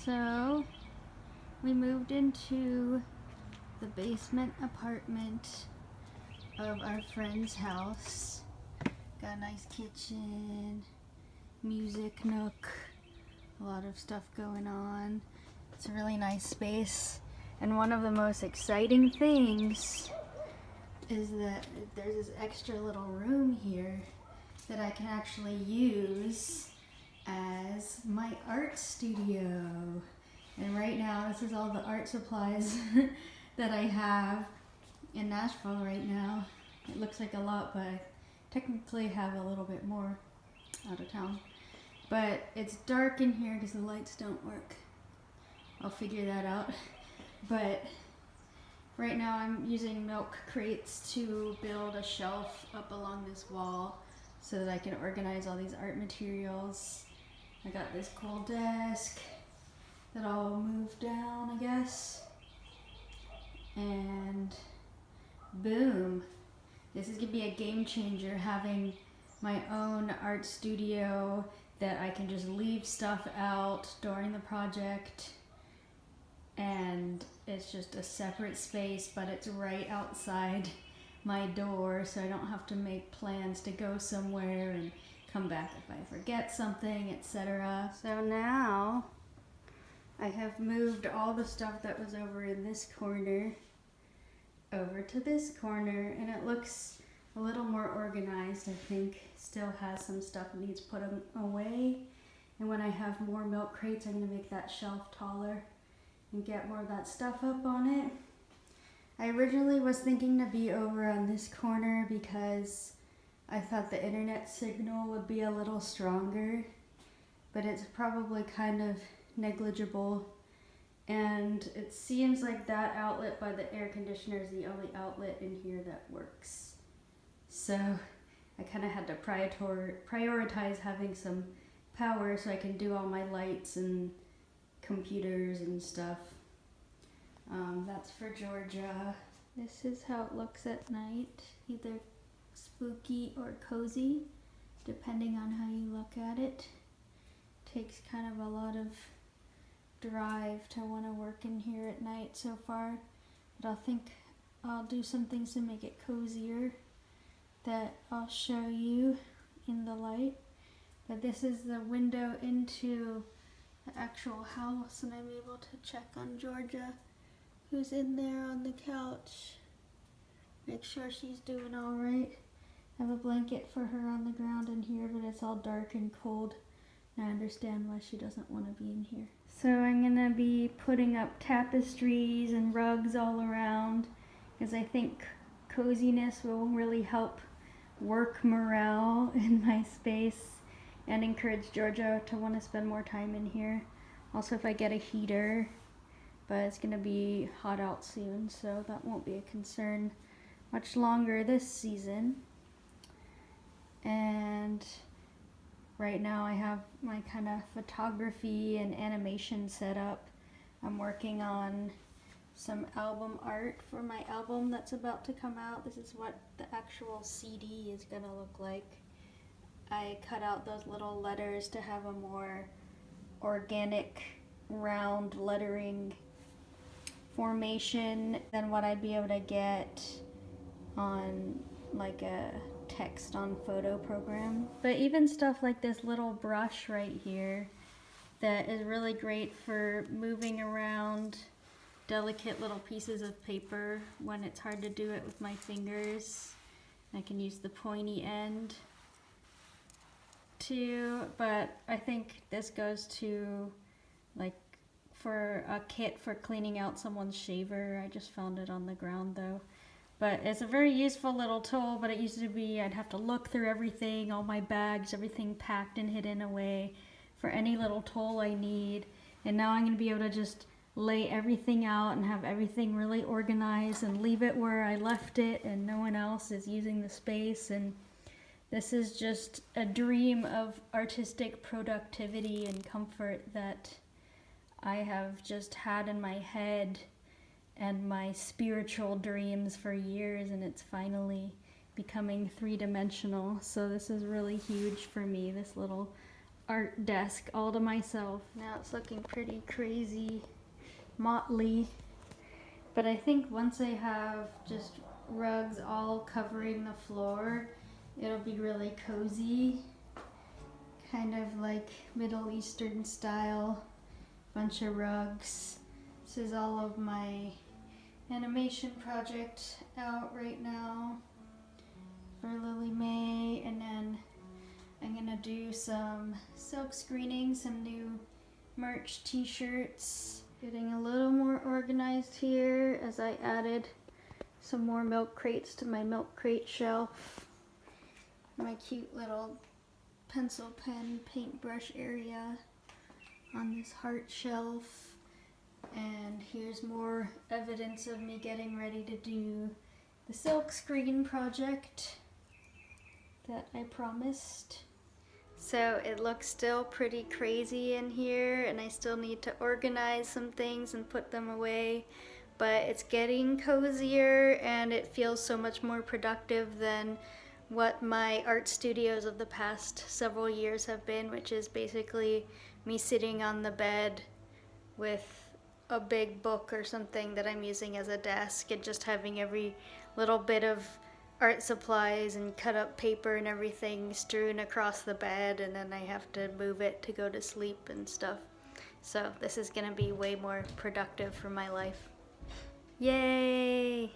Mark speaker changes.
Speaker 1: So we moved into the basement apartment of our friend's house. Got a nice kitchen, music nook, a lot of stuff going on. It's a really nice space. And one of the most exciting things is that there's this extra little room here that I can actually use as my art studio. And right now, this is all the art supplies that I have in Nashville right now. It looks like a lot, but I technically have a little bit more out of town. But it's dark in here because the lights don't work. I'll figure that out. But right now I'm using milk crates to build a shelf up along this wall so that I can organize all these art materials. I got this cool desk that I'll move down, I guess. And boom. This is gonna be a game changer, having my own art studio that I can just leave stuff out during the project. And it's just a separate space, but it's right outside my door, so I don't have to make plans to go somewhere and come back if I forget something, etc. So now I have moved all the stuff that was over in this corner over to this corner, and it looks a little more organized, I think. Still has some stuff that needs put away, and when I have more milk crates, I'm going to make that shelf taller and get more of that stuff up on it. I originally was thinking to be over on this corner because I thought the internet signal would be a little stronger, but it's probably kind of negligible, and it seems like that outlet by the air conditioner is the only outlet in here that works. So I kind of had to prioritize having some power so I can do all my lights and computers and stuff. That's for Georgia. This is how it looks at night, either spooky or cozy, depending on how you look at it. Takes kind of a lot of drive to want to work in here at night so far, but I think I'll do some things to make it cozier that I'll show you in the light. But this is the window into the actual house, and I'm able to check on Georgia, who's in there on the couch. Make sure she's doing all right. I have a blanket for her on the ground in here, but it's all dark and cold. And I understand why she doesn't want to be in here. So I'm gonna be putting up tapestries and rugs all around, because I think coziness will really help work morale in my space and encourage Georgia to want to spend more time in here. Also, if I get a heater, but it's gonna be hot out soon, so that won't be a concern much longer this season. And right now I have my kind of photography and animation set up. I'm working on some album art for my album that's about to come out. This is what the actual CD is gonna look like. I cut out those little letters to have a more organic, round lettering formation than what I'd be able to get on like a text on photo program. But even stuff like this little brush right here that is really great for moving around delicate little pieces of paper when it's hard to do it with my fingers. I can use the pointy end too, but I think this goes to like for a kit for cleaning out someone's shaver. I just found it on the ground though. But it's a very useful little tool, but it used to be I'd have to look through everything, all my bags, everything packed and hidden away for any little tool I need. And now I'm going to be able to just lay everything out and have everything really organized and leave it where I left it, and no one else is using the space. And this is just a dream of artistic productivity and comfort that I have just had in my head and my spiritual dreams for years, and it's finally becoming three-dimensional. So this is really huge for me, this little art desk all to myself. Now it's looking pretty crazy, motley. But I think once I have just rugs all covering the floor, it'll be really cozy. Kind of like Middle Eastern style, bunch of rugs. This is all of my animation project out right now for Lily May, and then I'm gonna do some silk screening, some new merch t-shirts. Getting a little more organized here as I added some more milk crates to my milk crate shelf. My cute little pencil pen paintbrush area on this heart shelf. And here's more evidence of me getting ready to do the silk screen project that I promised. So it looks still pretty crazy in here, and I still need to organize some things and put them away, but it's getting cozier and it feels so much more productive than what my art studios of the past several years have been, which is basically me sitting on the bed with a big book or something that I'm using as a desk and just having every little bit of art supplies and cut up paper and everything strewn across the bed, and then I have to move it to go to sleep and stuff. So this is gonna be way more productive for my life. Yay!